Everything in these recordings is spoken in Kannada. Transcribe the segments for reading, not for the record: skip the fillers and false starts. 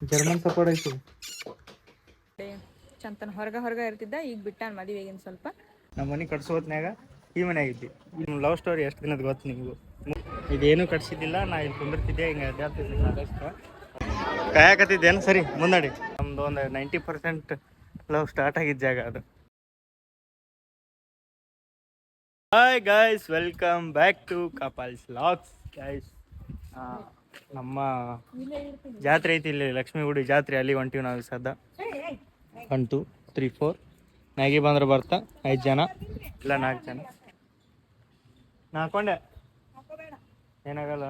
ಜರ್ಮನ್ ಸಪೋರ್ಟ್ ಐತಿ. ಚಂತನ ಹೊರಗ ಇರ್ತಿದ್ದ, ಈಗ ಬಿಟ್ಟಾನ ಮದುವೆಗಿನ ಸ್ವಲ್ಪ. ನಮ್ಮ ಮನೆ ಕಟ್ಸೋತ್ನ್ಯಾಗ ಈ ಮನೆ ಆಗಿದ್ದಿ. ನಿಮ್ಮ ಲವ್ ಸ್ಟೋರಿ ಎಷ್ಟು ದಿನದ ಗೊತ್ತು ನಿಮಗೂ? ಇದೇನು ಕಟ್ಸಿದ್ದಿಲ್ಲ, ನಾ ಇಲ್ಲಿ ಕುಂದಿರ್ತಿದ್ದೆ, ಹಿಂಗೆ ಅಡ್ಡಾಡ್ತಿದ್ದೆ ಕಾಲೇಜ್ಗೆ. ಕಾಯಕತ್ತಿದ್ದೇನು? ಸರಿ ಮುಂದಾಡಿ. ನಮ್ದು ಒಂದು 90% ಲವ್ ಸ್ಟಾರ್ಟ್ ಆಗಿದ್ದ ಜಾಗ ಅದು. Hi guys, welcome back to couples vlogs guys. ನಮ್ಮ ಜಾತ್ರೆ ಐತಿ ಇಲ್ಲಿ, ಲಕ್ಷ್ಮೀಗುಡಿ ಜಾತ್ರೆ, ಅಲ್ಲಿ ಹೊಂಟಿವಿ ನಾವು ಸದ್ದ. 1 2 3 4 ಮ್ಯಾಗಿ ಬಂದ್ರೆ ಬರ್ತಾ 5 ಜನ ಇಲ್ಲ 4 ಜನ. ನಾ ಹಾಕೊಂಡೆ, ಏನಾಗಲ್ಲ,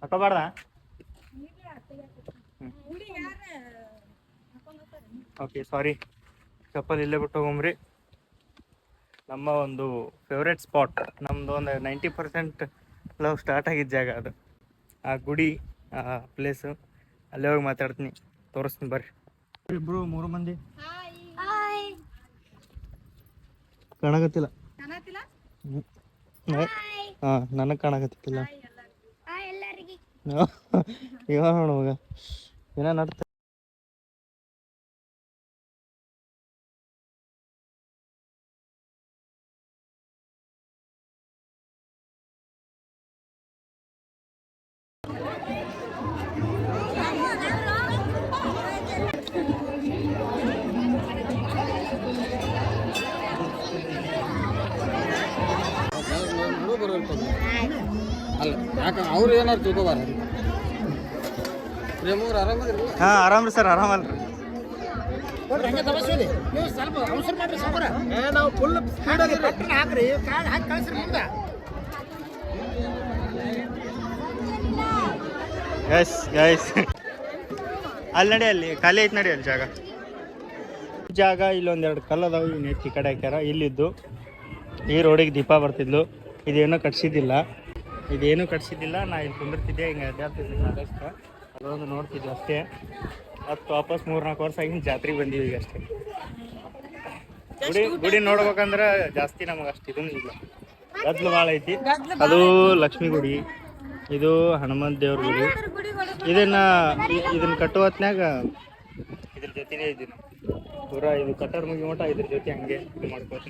ಹಾಕೋಬಾರ್ದ? ಓಕೆ ಸಾರಿ, ಚಪ್ಪಲ್ ಇಲ್ಲೇ ಬಿಟ್ಟು ಹೋಗಮ್ರಿ. ನಮ್ಮ ಒಂದು ಫೇವ್ರೇಟ್ ಸ್ಪಾಟ್, ನಮ್ಮದು ಒಂದು 90% ಲವ್ ಸ್ಟಾರ್ಟ್ ಆಗಿದ್ದ ಜಾಗ ಅದು. ಆ ಗುಡಿ, ಆ ಪ್ಲೇಸು, ಅಲ್ಲೇ ಹೋಗಿ ಮಾತಾಡ್ತೀನಿ, ತೋರಿಸ್ತೀನಿ ಬರ್ರಿ. ಇಬ್ರು 3 ಮಂದಿ ಕಾಣಕತ್ತಿಲ್ಲ. ಹಾಂ, ನನಗೆ ಕಾಣಕತ್ತಿಲ್ಲ. ಇವಾಗ ನೋಡುವಾಗ ಏನೋ ನಡ್ತ. ಅಲ್ಲ ಯಾಕೆ ಅವ್ರು ಏನಾರು ತಿಳ್ಕೊಬಾರ. ಪ್ರೇಮವ್ರು ಆರಾಮದ್ರಿ? ಹಾಂ ಆರಾಮ್ರಿ ಸರ್, ಆರಾಮಲ್ರಿ. ಸ್ವಲ್ಪ ಅವಸರ ಮಾಡ್ರಿ ಸಾವ್ಕಾರ. ನಾವು ಫುಲ್ ಸ್ಪೀಡಾಗಿ ಹಾಕ್ರಿ, ಹಾಕಿ ಕಳಿಸ್ರಿ ಮುಂದೆ. ಎಸ್ ಗೈಸ್, ಅಲ್ಲಿ ನಡಿ, ಅಲ್ಲಿ ಖಾಲಿ ಐತೆ ನಡಿ, ಅಲ್ಲಿ ಜಾಗ ಇಲ್ಲೊಂದೆರಡು ಕಲ್ಲು ಅದಾವೆ, ಇನ್ನು ಈ ಕಡೆ ಹಾಕ್ಯಾರ. ಇಲ್ಲಿದ್ದು ಈ ರೋಡಿಗೆ ದೀಪ ಬರ್ತಿದ್ಲು. ಇದೇನೂ ಕಟ್ಸಿದ್ದಿಲ್ಲ, ನಾ ಇಲ್ಲಿ ಕುಂದಿರ್ತಿದ್ದೆ, ಹಿಂಗೆ ಅಡ್ಡಾಡ್ತಿದ್ದೆ ಕಾಲೇಜ್ಗೆ. ಅದೊಂದು ನೋಡ್ತಿದ್ದೆ ಅಷ್ಟೇ. ಮತ್ತು ವಾಪಸ್ 3-4 ವರ್ಷ ಆಗಿನ ಜಾತ್ರೆಗೆ ಬಂದೀವಿ ಈಗ ಅಷ್ಟೇ. ಗುಡಿ ನೋಡ್ಬೇಕಂದ್ರೆ ಜಾಸ್ತಿ ನಮಗೆ ಅಷ್ಟು ಇದೂ ಇಲ್ಲ, ಗದ್ಲು ಭಾಳ ಐತಿ. ಅದು ಲಕ್ಷ್ಮೀ ಗುಡಿ, ಇದು ಹನುಮಂತ ದೇವ್ರ ಗುಡಿ. ಇದನ್ನ ಕಟ್ಟುವ ಹೊತ್ನ್ಯಾಗ ಇದ್ರ ಜೊತೆನೇ ಇದ್ದೀನಿ ಪೂರ. ಇದು ಕಟ್ಟರ್ ಮುಗಿ ಮಟ ಇದ್ರ ಜೊತೆ ಹಂಗೆ ಇದು ಮಾಡ್ಕೋತ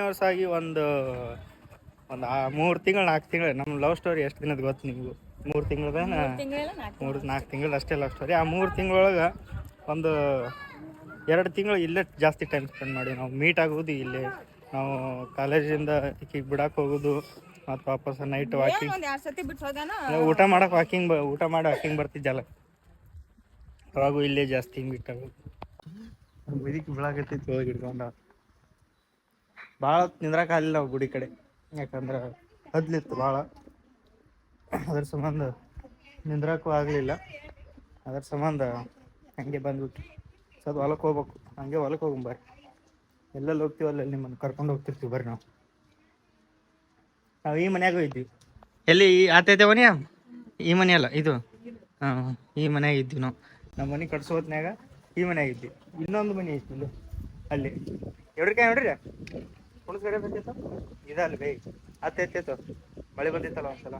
ವರ್ಷ ಆಗಿ ಒಂದು 3 ತಿಂಗಳು 4 ತಿಂಗಳು. ನಮ್ಮ ಲವ್ ಸ್ಟೋರಿ ಎಷ್ಟು ದಿನದ ಗೊತ್ತು ನಿಮಗೂ? 3 ತಿಂಗಳದ 4 ತಿಂಗಳು ಅಷ್ಟೇ ಲವ್ ಸ್ಟೋರಿ. ಆ 3 ತಿಂಗಳೊಳಗೆ ಒಂದು 2 ತಿಂಗಳು ಇಲ್ಲೇ ಜಾಸ್ತಿ ಟೈಮ್ ಸ್ಪೆಂಡ್ ಮಾಡಿ ನಾವು ಮೀಟ್ ಆಗೋದು ಇಲ್ಲೇ. ನಾವು ಕಾಲೇಜಿಂದ ಈಗ ಬಿಡಕ್ಕೆ ಹೋಗೋದು, ಮತ್ತು ವಾಪಸ್ ನೈಟ್ ವಾಕಿಂಗ್, ಊಟ ಮಾಡಕ್ಕೆ ಊಟ ಮಾಡಿ ವಾಕಿಂಗ್ ಬರ್ತಿದ್ದಲ್ಲ, ಅವಾಗೂ ಇಲ್ಲೇ ಜಾಸ್ತಿ ಮೀಟ್ ಆಗೋದು. ಬದುಕಿ ಬೆಳಕತ್ತಿತ್ತು ಹೋಗಿ ಹಿಡ್ಕೊಂಡ. ಭಾಳ ನಿಂದ್ರಕ್ಕೆ ಆಗಲಿಲ್ಲ ನಾವು ಗುಡಿ ಕಡೆ, ಯಾಕಂದ್ರೆ ಹದ್ಲಿತ್ತು ಭಾಳ. ಅದ್ರ ಸಂಬಂಧ ನಿಂದ್ರಕ್ಕೂ ಆಗಲಿಲ್ಲ. ಅದ್ರ ಸಂಬಂಧ ಹಂಗೆ ಬಂದ್ಬಿಟ್ಟು ಸ್ವಲ್ಪ ಹೊಲಕ್ಕೆ ಹೋಗ್ಬೇಕು. ಹಂಗೆ ಹೊಲಕ್ಕೆ ಹೋಗಂ ಬರ್ರಿ. ಎಲ್ಲೆಲ್ಲಿ ಹೋಗ್ತೀವಿ ಅಲ್ಲೆಲ್ಲಿ ನಿಮ್ಮನ್ನು ಕರ್ಕೊಂಡು ಹೋಗ್ತಿರ್ತೀವಿ ಬರ್ರಿ. ನಾವು ಈ ಮನ್ಯಾಗೂ ಇದ್ವಿ. ಎಲ್ಲಿ ಆತೈತೆ ಮನೆ? ಈ ಮನೆ ಅಲ್ಲ ಇದು. ಹಾಂ, ಈ ಮನ್ಯಾಗ ಇದ್ವಿ ನಾವು. ನಮ್ಮ ಮನೆ ಕಟ್ಸೋತ್ನ್ಯಾಗ ಈ ಮನ್ಯಾಗ ಇದ್ವಿ. ಇನ್ನೊಂದು ಮನೆ ಐತಿ ಇಲ್ಲಿ, ಅಲ್ಲಿ ಎವ್ರಿಕಾಯಿ ನೋಡ್ರಿ, ಕುಣಸ್ಗಡೆ ಬಂದಿತ್ತು ಇದಲ್ಲ ಬೇ, ಆತೈತೈತು. ಮಳೆ ಬಂದಿತ್ತಲ್ಲ ಒಂದ್ಸಲ,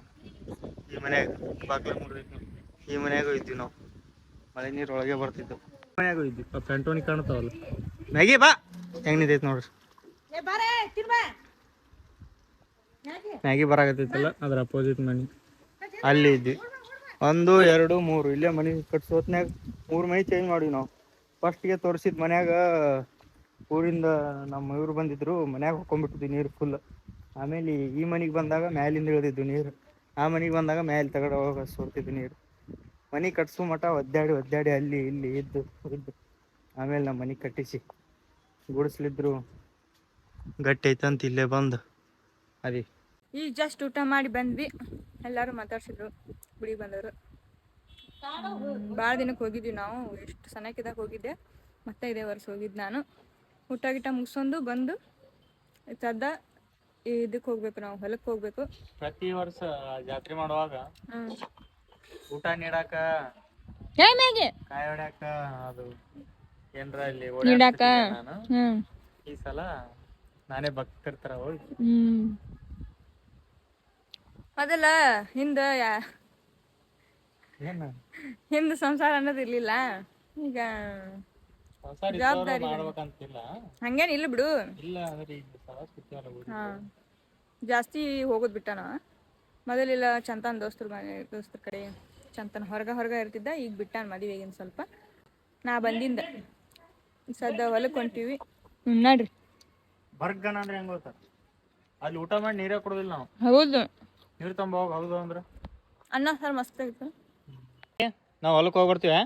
ಈ ಮನ್ಯಾಗ ಬಾಗ್ಲ ಮುರಿದಿತ್ತು. ಈ ಮನ್ಯಾಗೂ ಇದ್ವಿ ನಾವು, ಮಳೆ ನೀರು ಒಳಗೆ ಬರ್ತಿತ್ತು. ಮನ್ಯಾಗೂ ಇದ್ವಿ. ಫ್ರಂಟೋನಿ ಕಾಣ್ತಾವಲ್ಲ, ಮ್ಯಾಗಿ ಬಾ ಹೆಂಗೆ ನಿಂತೈತೆ ನೋಡ್ರಿ. ಮ್ಯಾಗಿ ಬರಾಕತ್ತೈತಲ್ಲ, ಅದ್ರ ಅಪೋಸಿಟ್ ಮನೆ ಅಲ್ಲಿ ಇದ್ವಿ. 1 2 3 ಇಲ್ಲೇ ಮನೆ ಕಟ್ಸೋತ್ನ್ಯಾಗ 3 ಮನೆ ಚೇಂಜ್ ಮಾಡಿವಿ ನಾವು. ಫಸ್ಟ್ಗೆ ತೋರಿಸಿದ ಮನ್ಯಾಗ ಊರಿಂದ ನಮ್ಮ ಇವ್ರು ಬಂದಿದ್ರು, ಮನ್ಯಾಗ ಹೊಕ್ಕೊಂಡ್ಬಿಟ್ಟಿದ್ವಿ ನೀರು ಫುಲ್. ಆಮೇಲೆ ಈ ಮನೆಗೆ ಬಂದಾಗ ಮ್ಯಾಲಿಂದ ಇಳಿದಿದ್ದು ನೀರು, ಆ ಮನೆಗೆ ಬಂದಾಗ ಮ್ಯಾಲೆ ತಗಡೆ ಹೋಗಿ ಸೋರ್ತಿದ್ವಿ ನೀರು. ಮನೆ ಕಟ್ಸೋ ಮಠ ಒದ್ದಾಡಿ ಅಲ್ಲಿ ಇಲ್ಲಿ ಇದ್ದು. ಆಮೇಲೆ ನಮ್ಮ ಮನೆ ಕಟ್ಟಿಸಿ ಗುಡಿಸ್ಲಿದ್ರು ಗಟ್ಟಿ ಐತಂತ ಇಲ್ಲೇ ಬಂದು ಅದೇ ಈಗ ಜಸ್ಟ್ ಊಟ ಮಾಡಿ ಬಂದ್ವಿ. ಎಲ್ಲರೂ ಮಾತಾಡ್ಸಿದ್ರು, ಗುಡಿಗೆ ಬಂದವರು. ಭಾಳ ದಿನಕ್ಕೆ ಹೋಗಿದ್ವಿ ನಾವು, ಎಷ್ಟು ಸಣ್ಣಕ್ಕಿದಾಗ ಹೋಗಿದ್ದೆ, ಮತ್ತೆ ಇದೇ ವರ್ಷ ಹೋಗಿದ್ದು ನಾನು. ಊಟ ಗಿಟ ಮುಗಿಸ್ಕೊಂಡು ಬಂದು ಸದ್ದ ಇದಕ್ಕೆ ಹೋಗ್ಬೇಕು, ನಾವು ಹೊಲಕ್ಕೆ ಹೋಗ್ಬೇಕು. ಪ್ರತಿ ವರ್ಷ ಜಾತ್ರೆ ಮಾಡುವಾಗ ಊಟ ನೀಡಾಕ, ಕಾಯಿ ಹೊಡ್ಯಾಕ, ಅದು ಏನ್ರ ಇಲ್ಲಿ ಓಡಾಕ ನಾನು. ಈ ಸಲ ನಾನೇ ಭಕ್ತಿರ್ತಾರ ಹೋಗಿ ಮೊದಲ ಹಿಂದ ಏನು ಹಿಂದೆ ಸಂಸಾರ ಅನ್ನೋದು ಇರ್ಲಿಲ್ಲ, ಈಗ ಜವಾಬ್ದಾರಿ ಮಾಡ್ಬೇಕಂತಿಲ್ಲ. ಹಂಗೇನ್ ಇಲ್ಲ ಬಿಡು. ಇಲ್ಲ ಅಂದ್ರೆ ಈಗ ಸವಾಸ ಬಿಟ್ಟವಲ್ಲ ಊರಿಗೆ. ಹಾ ಜಾಸ್ತಿ ಹೋಗೋದು ಬಿಟ್ಟಾನ. ಮೊದಲೆಲ್ಲ ಚಂತನ ದೋಸ್ತರ ಕಡೆ ಚಂತನ ಹೊರಗೆ ಇರ್ತಿದ್ದ, ಈಗ ಬಿಟ್ಟಾನ ಮದುವೆಗಿನ ಸ್ವಲ್ಪ. ನಾ ಬಂದಿಂದ ಸದ್ದ ಹೊಲಕ್ಕೆ ಹೊಂಟೀವಿ. ನೋಡ್ರಿ ಬರ್ಗನ ಅಂದ್ರೆ ಹೆಂಗ್ ಗೊತ್ತ, ಅಲ್ಲಿ ಊಟ ಮಾಡಿ ನೀರೇ ಕೊಡೋದಿಲ್ಲ ನಾವು. ಹೌದು, ನೀರು ತಂಬ ಹೋಗಿ ಹೌದು ಅಂದ್ರೆ ಅನ್ನ ಸಾರು ಮಸ್ತ್ ಆಗಿತ್ತು. ನಾವು ಹೊಲಕ್ಕೆ ಹೋಗ್ಬರ್ತೀವಿ.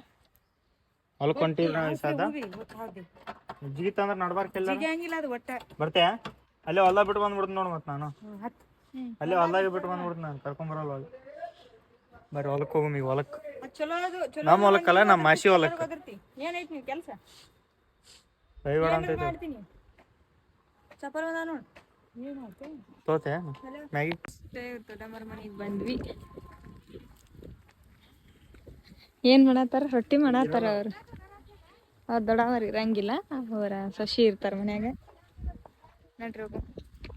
ಹೊಲಕ್ಕೆ ಹೊಂಟಿವಿ ನಾವು ಈ ಸದ್ದ. ಜಿಗಿತ ಅಂದ್ರೆ ನಡ್ಬಾರ್ಕಿಲ್ಲ ಹಂಗಿಲ್ಲ ಅದು ಒಟ್ಟ ಬರ್ತೀಯ. ಅಲ್ಲೇ ಹೊಲ ಬಿಟ್ಟು ಬಂದ್ಬಿಡ್ತೀನಿ ನೋಡು. ಮತ್ತೆ ನಾನು ಅಲ್ಲೇ ಹೊಲ್ದಾಗೆ ಬಿಟ್ಟು ಬಂದ್ಬಿಡ್ತೀನಿ, ನಾನು ಕರ್ಕೊಂಬರಲ್ಲ. ಬರ್ರಿ ಹೊಲಕ್ಕೆ ಹೋಗಮ್ ಈಗ. ಹೊಲಕ್ಕೆ ಚಲೋ ನಮ್ಮ ಹೊಲಕ್ಕಲ್ಲ, ನಮ್ಮ ಮಾಸಿ ಹೊಲಕ್ಕೆ. ಏನೈತಿ ನೀವು ಕೆಲಸ ಕೈವಾಡ ಅಂತ ಐತೆ. ಮಾಡ್ತೀನಿ ಚಪಲ್ ಅದ ನೋಡು. ತೋತೆ ಮ್ಯಾಗಿ. ದೊಡ್ಡಮ್ಮರ ಮನೆಗೆ ಬಂದ್ವಿ. ಏನ್ ಮಾಡತ್ತಾರ? ರೊಟ್ಟಿ ಮಾಡತ್ತಾರ ಅವ್ರು ದೊಡ್ಡಮ್ಮರು ಇರಂಗಿಲ್ಲ, ಅವರ ಸೊಸಿ ಇರ್ತಾರ ಮನ್ಯಾಗ. ನೋಡ್ರಿ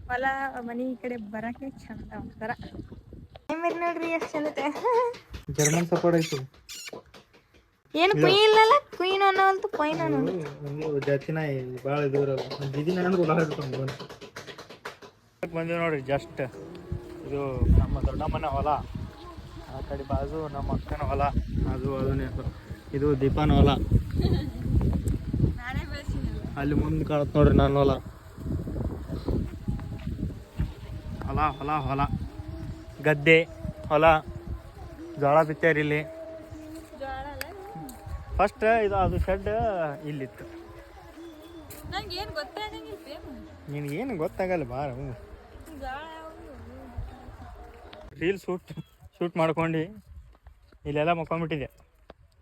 ಹೊಲ ಮನಿ ಈ ಕಡೆ ಬರಕ್ಕೆ ಚಂದ ಒಂಥರ. ನೋಡ್ರಿ ಎಷ್ಟು ಚಂದ. ಜರ್ಮನ್ ಸಪೋರ್ಟ್ ಐತಿ. ಏನು ಕುಯ್ ಇಲ್ಲಲ್ಲ, ಕುಯ್ನು ಅನ್ನೋಂತ ಕೊಯ್ನು ಅನ್ನೋ ಜಾತಿನ ಭಾಳ ಇದ್ರಲ್ಲ. ದಿದಿನ ಅಂದ್ರೆ ಬಂದೀವಿ ನೋಡ್ರಿ. ಜಸ್ಟ್ ಇದು ನಮ್ಮ ದೊಡ್ಡಮ್ಮನ ಹೊಲ, ಆ ಕಡೆ ಬಾಜು ನಮ್ಮ ಅಕ್ಕನ ಹೊಲ, ಅದನ್ನೇ ಇದು ದೀಪಾನ ಹೊಲ. ಅಲ್ಲಿ ಮುಂದೆ ಕಾಣುತ್ತೆ ನೋಡ್ರಿ ನನ್ನ ಹೊಲ. ಹೊಲ ಹೊಲ ಹೊಲ ಗದ್ದೆ ಹೊಲ, ಜೋಳ ಬಿತ್ತಾರ ಇಲ್ಲಿ. ಫಸ್ಟ್ ಇದು ಅದು ಶೆಡ್ ಇಲ್ಲಿತ್ತು. ನಿನಗೇನು ಗೊತ್ತಾಗಲ್ಲ ಬಾರ. ರೀಲ್ಸ್ ಶೂಟ್ ಮಾಡ್ಕೊಂಡು ಇಲ್ಲೆಲ್ಲ ಮುಕ್ಕೊಂಬಿಟ್ಟಿದೆ.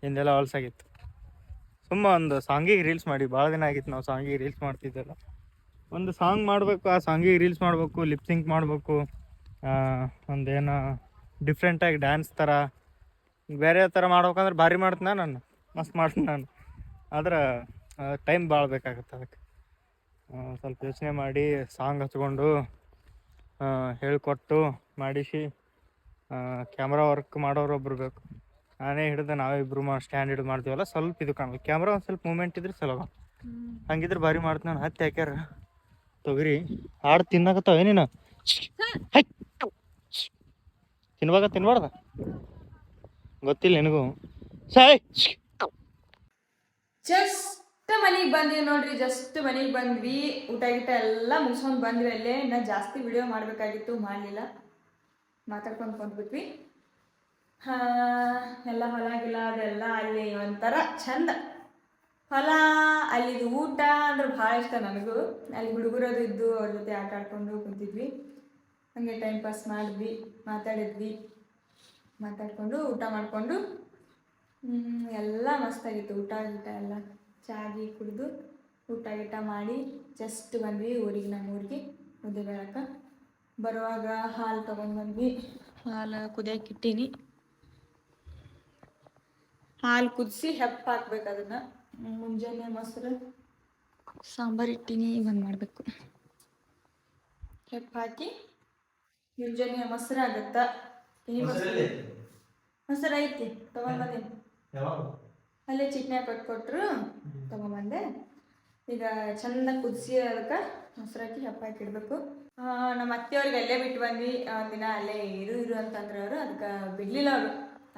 ಹಿಂದೆಲ್ಲ ಹೊಲ್ಸಾಗಿತ್ತು. ಸುಮ್ಮ ಒಂದು ಸಾಂಗಿಗೆ ರೀಲ್ಸ್ ಮಾಡಿ ಭಾಳ ದಿನ ಆಗಿತ್ತು ನಾವು ಸಾಂಗಿಗೆ ರೀಲ್ಸ್ ಮಾಡ್ತಿದ್ದೆಲ್ಲ. ಒಂದು ಸಾಂಗ್ ಮಾಡಬೇಕು, ಆ ಸಾಂಗಿಗೆ ರೀಲ್ಸ್ ಮಾಡಬೇಕು, ಲಿಪ್ಸಿಂಕ್ ಮಾಡಬೇಕು, ಒಂದೇನೋ ಡಿಫ್ರೆಂಟಾಗಿ ಡ್ಯಾನ್ಸ್ ಥರ ಬೇರೆ ಥರ ಮಾಡ್ಬೇಕಂದ್ರೆ ಭಾರಿ ಮಾಡ್ತೀನಿ ನಾನು, ಮಸ್ತ್ ಮಾಡ್ತೀನಿ ನಾನು. ಆದ್ರೆ ಟೈಮ್ ಭಾಳ ಬೇಕಾಗುತ್ತೆ. ಅದಕ್ಕೆ ಸ್ವಲ್ಪ ಯೋಚನೆ ಮಾಡಿ ಸಾಂಗ್ ಹಚ್ಕೊಂಡು ಹೇಳಿಕೊಟ್ಟು ಮಾಡಿಸಿ ಕ್ಯಾಮ್ರಾ ವರ್ಕ್ ಮಾಡೋರು ಒಬ್ರು ಬೇಕು. ನಾನೇ ಹಿಡಿದು ನಾವಿಬ್ರು ಸ್ಟ್ಯಾಂಡ್ ಹಿಡಿದು ಮಾಡ್ತೀವಲ್ಲ, ಸ್ವಲ್ಪ ಇದು ಕಾಣಲ್ಲ. ಕ್ಯಾಮ್ರಾ ಒಂದು ಸ್ವಲ್ಪ ಮೂಮೆಂಟ್ ಇದ್ರೆ ಚಲೋ. ಹಂಗಿದ್ರೆ ಭಾರಿ ಮಾಡ್ತೀನಿ ನಾನು. ಹತ್ತಿ ಹಾಕ್ಯಾರ ತೊಗರಿ ಹಾಡು ತಿನ್ನಕತ್ತಾವ. ಏನೇನು ತಿನ್ಬಾರ್ದ ಗೊತ್ತಿಲ್ಲ ನಿನಗೂ. ಜಸ್ಟ್ ಮನೆಗೆ ಬಂದ್ವಿ ನೋಡ್ರಿ. ಜಸ್ಟ್ ಮನೆಗೆ ಬಂದ್ವಿ, ಊಟ ಗೀಟ ಎಲ್ಲ ಮುಗಿಸ್ಕೊಂಡು ಬಂದ್ವಿ. ಅಲ್ಲೇ ಇನ್ನು ಜಾಸ್ತಿ ವಿಡಿಯೋ ಮಾಡಬೇಕಾಗಿತ್ತು, ಮಾಡಲಿಲ್ಲ. ಮಾತಾಡ್ಕೊಂಡು ಕೊಂಡ್ಬಿಟ್ವಿ. ಎಲ್ಲ ಹೊಲ ಗಿಲ ಅದೆಲ್ಲ ಅಲ್ಲಿ ಒಂಥರ ಚಂದ. ಹೊಲ ಅಲ್ಲಿದು ಊಟ ಅಂದ್ರೆ ಭಾಳ ಇಷ್ಟ ನನಗೂ. ಅಲ್ಲಿ ಹುಡುಗರದು ಇದ್ದು ಅವ್ರ ಜೊತೆ ಆಟ ಆಡ್ಕೊಂಡು ಕುಂತಿದ್ವಿ. ಹಾಗೆ ಟೈಮ್ ಪಾಸ್ ಮಾಡಿದ್ವಿ, ಮಾತಾಡ್ಕೊಂಡು ಊಟ ಮಾಡಿಕೊಂಡು ಎಲ್ಲ ಮಸ್ತಾಗಿತ್ತು. ಊಟ ಗೀಟ ಎಲ್ಲ ಚಾಗಿ ಕುಡಿದು ಊಟ ಗೀಟ ಮಾಡಿ ಜಸ್ಟ್ ಬಂದ್ವಿ ಊರಿಗೆ. ನಮ್ಮ ಊರಿಗೆ ಮುದ್ದೆ ಬೆಳಕ್ಕೆ ಬರುವಾಗ ಹಾಲು ತೊಗೊಂಡ್ಬಂದ್ವಿ. ಹಾಲು ಕುದಿಯಕ್ಕೆ ಇಟ್ಟೀನಿ. ಹಾಲು ಕುದಿಸಿ ಹೆಪ್ಪ ಹಾಕ್ಬೇಕು ಅದನ್ನು. ಮುಂಜಾನೆ ಮೊಸರು ಸಾಂಬಾರು ಇಟ್ಟೀನಿ, ಬಂದು ಮಾಡಬೇಕು. ಹೆಪ್ಪ ಹಾಕಿ ಮುಂಜಾನೆ ಮೊಸರು ಆಗುತ್ತಾ. ಮೊಸರು ಐತಿ, ತೊಗೊಂಡ್ಬಂದೀನಿ. ಅಲ್ಲೇ ಚಿಟ್ನಿ ಕೊಟ್ಕೊಟ್ರು, ತೊಗೊಂಬಂದೆ. ಈಗ ಚಂದ ಕುದಿಸಿ ಅದಕ್ಕೆ ಮೊಸರು ಹಾಕಿ ಹೆಪ್ಪ ಹಾಕಿ ಇಡಬೇಕು. ನಮ್ಮ ಅತ್ತೆಯವ್ರಿಗೆ ಅಲ್ಲೇ ಬಿಟ್ಟು ಬಂದ್ವಿ. ಒಂದಿನ ಅಲ್ಲೇ ಇರು ಅಂತಂದ್ರೆ ಅವರು, ಅದಕ್ಕೆ ಬಿಡಲಿಲ್ಲ ಅವರು.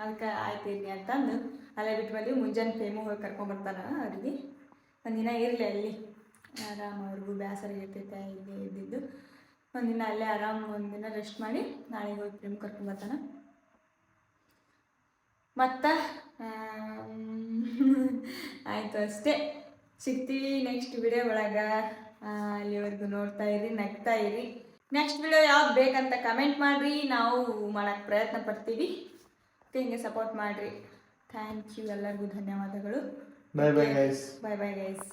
ಅದಕ್ಕೆ ಆಯ್ತು ಇರ್ಲಿ ಅಂತಂದು ಅಲ್ಲೇ ಬಿಟ್ಟು ಬಂದ್ವಿ. ಮುಂಜಾನೆ ಫೇಮು ಹೋಗಿ ಕರ್ಕೊಂಬರ್ತಾನ ಅವ್ರಿಗೆ. ಒಂದಿನ ಇರಲಿ ಅಲ್ಲಿ, ಆರಾಮ ಅವ್ರಿಗೂ ಬೇಸರ ಇರ್ತೈತೆ ಇಲ್ಲೇ ಇದ್ದಿದ್ದು. ಒಂದಿನ ಅಲ್ಲೇ ಆರಾಮ್ ಒಂದಿನ ರೆಸ್ಟ್ ಮಾಡಿ ನಾಳೆಗೆ ಹೋಗಿ ಪ್ರೇಮ್ ಕರ್ಕೊಂಬರ್ತಾನ. ಮತ್ತು ಆಯಿತು ಅಷ್ಟೇ. ಸಿಗ್ತೀವಿ ನೆಕ್ಸ್ಟ್ ವಿಡಿಯೋ ಒಳಗೆ. ಅಲ್ಲಿವರೆಗೂ ನೋಡ್ತಾ ಇರಿ, ನಗ್ತಾ ಇರಿ. ನೆಕ್ಸ್ಟ್ ವಿಡಿಯೋ ಯಾವ್ದು ಬೇಕಂತ ಕಮೆಂಟ್ ಮಾಡಿರಿ, ನಾವು ಮಾಡೋಕ್ಕೆ ಪ್ರಯತ್ನ ಪಡ್ತೀವಿ. ಹಿಂಗೆ ಸಪೋರ್ಟ್ ಮಾಡಿರಿ. ಥ್ಯಾಂಕ್ ಯು, ಎಲ್ಲರಿಗೂ ಧನ್ಯವಾದಗಳು. ಬಾಯ್ ಬಾಯ್ ಗೈಸ್. ಬಾಯ್ ಬಾಯ್ ಗೈಸ್.